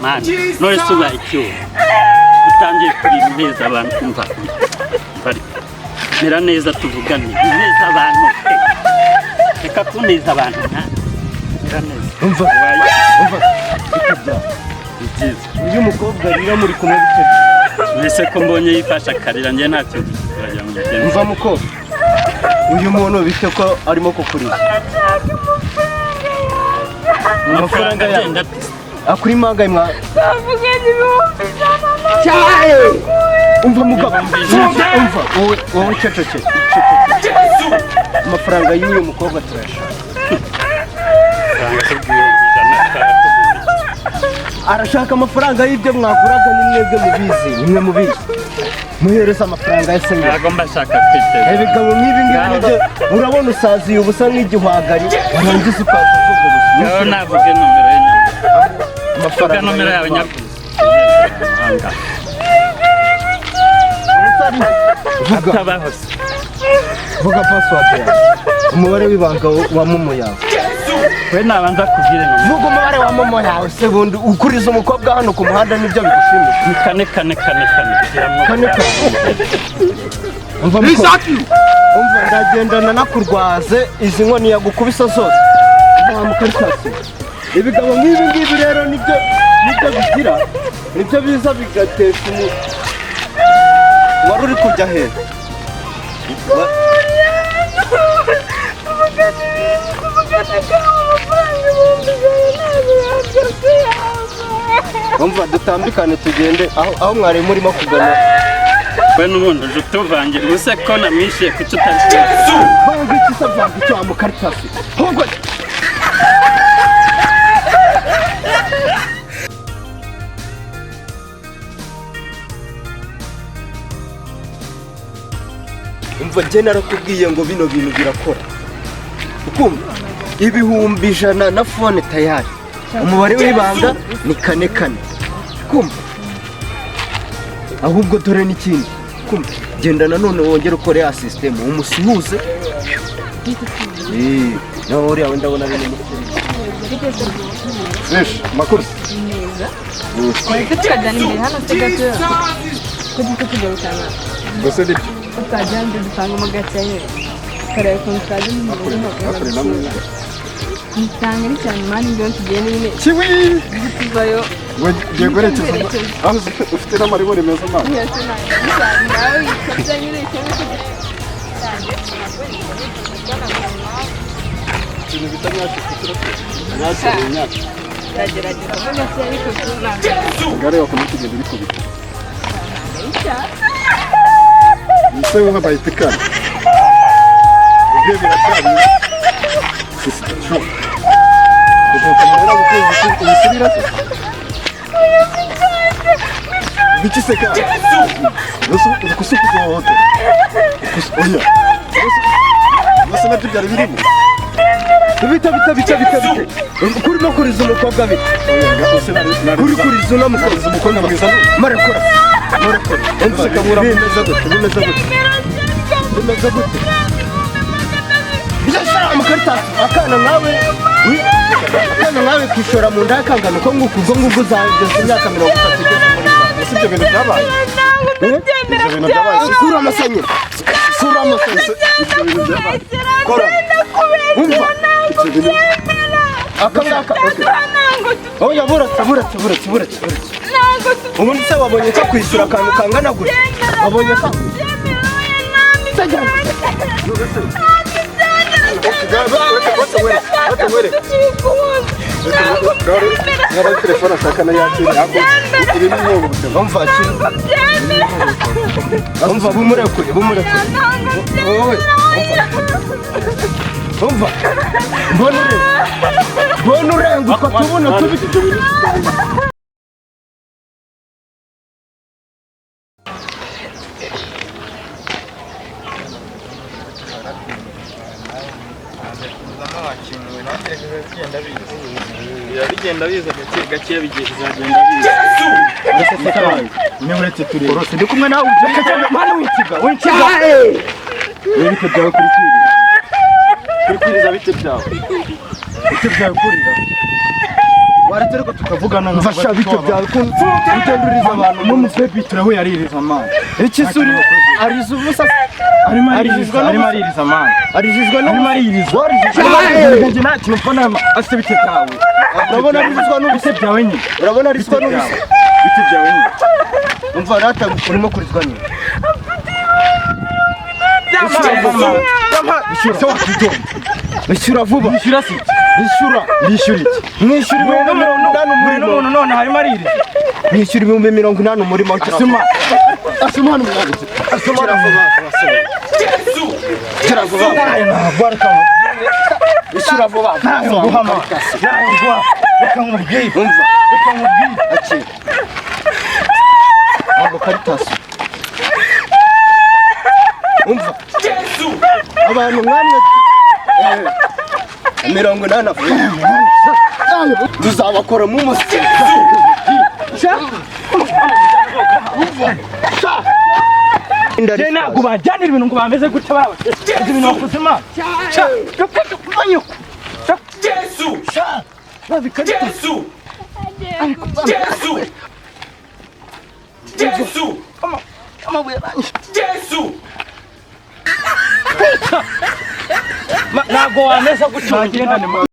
mani none subaye cyo utangiye kuri neza abantu umva bari mera neza tuvugane neza abantu reka kuneza abantu mera neza umva ikibya ikiza uyu mukobwa rira muri kumwe bite mbese ko mbonye yifasha akarira njye ntacyo turajya mu gitendo umva mukobwa uyu muntu bite ko arimo kukurira amafaranga yagenda akuri mangaye mwa Tavuganye ibihumbi ijana cyaye umva mugabo umva wowe ceceke amafaranga y'uyu mukobwa turashaka arashaka amafaranga y'ibyo mwaguraga nimwebwe mubizi muhereza amafaranga yase ntabwo mbashaka kwiteza ibigabo nk'ibi ngibi nibyo urabona usaziye ubusa nk'igihwagari warangiza ukaza uvuga ubusa navuge nomero amafaranga nomero yawe nyaguze vuga password yawe umubare w'ibanga wa momo yawe we nabanza kugira no vuga umubare wa momo yawe se bundi ukuriza umukobwa hano ku muhanda nibyo bigushimisha ni kane umva ndagendana nakurwaze izi nkoni yagukubisa zose mukaritasi ibigabo nk'ibi ngibi rero nibyo bigira nibyo biza bigatesha wari uri kujya he umva dutambikane tugende aho mwari murimo kugana we n'ubundi uje utuvange ubuse ko namwishyuye kuki utabishobora vanga iki se vanga icyo wa mukaritasi ahubwo umva njye narakubwiye ngo bino bintu birakora ukumva ibihumbi 100 na fone tayari umubare w'ibanga ni 4 kumva ahubwo dore n'ikindi kumva genda nanone wongere ukore ya system umusuhuze nawe uriya wenda abona bene mukuru fresh makuru neza ariko tukajyana imbere hano tugato ko tugarukana gusa nibyo tukajyana dupanga gake kareba ukuntu twaje mu bintu nitanga ni cyane mani ndio tugende nyine kiwi tuvayo ngiye guherekeza aho ufite n'amaribori meza mama nawe ikajya nyine cyane ikintu bita nyacyo nyacyo ndagerageza mbona se ariko tunanga gareba ko mutugende bikubita Nise uha baitikana Ubye birakari Sisi Ukamera bukuzi umusubira se Biki seka Yosu ukusuku kwa hote Oya Yosu natubyara birimo Bita Kuri no kuriza umukobwa bita Kuri kuriza umukobwa mwiza Marakora Enseka murabimeza gute Bisa amakarita akana nawe kwishora mu nda yakangana uko nguko ubwo ngubwo uzageza imyaka 30 igeze muri za sibyo bintu byabaye ibyo bintu byabaye kura amasanye ibyo bintu byabaye kora umva ibyo bintu akangaka oya buretse ubundi se wabonye ko kwishyura akantu kangana gutya wabonye ko telefone ashaka na yakira iri ni mwobo umva bumurekure wowe umva mbona urenguka tubona tubite bigenda biza gake bigiye kuzagenda biza ni uretse turi rose ndi kumwe nawe uje kagenda mana wikiga bite byawe kuri kwiriza bite byawe kurira waretse ariko tukavugana mfasha bito byawe ugenda abantu mu mufebi aho yaririza amana iki suri ariza ubusa arimo aririza amana arijizwa no aririza nje nta kintu mbona afite bite byawe urabona arizwa n'ubise byawe nyine urabona arizwa n'ubise bite byawe nyine umva rata urimo kurizwa nyine Bishyura vuba. Bishyura si. Bishyura iki? Mwishyura ibihumbi 80 muri none harimo arire. Mwishyura ibihumbi 80 muri mo. Asuma hano mwanditse. Asuma vuba. Yesu. Kira vuba. Baraka. Bishyura vuba. Guhama. Reka nkubwiye. Umva. Reka nkubwiye. Aci. Abo karitasi. Umva. Yesu. Abantu mwamwe 80 tuzabakora mu musi ntabwo bajyanira ibintu ngo bameze gutya baba ibintu bakoze imana ntabwo wameza gutya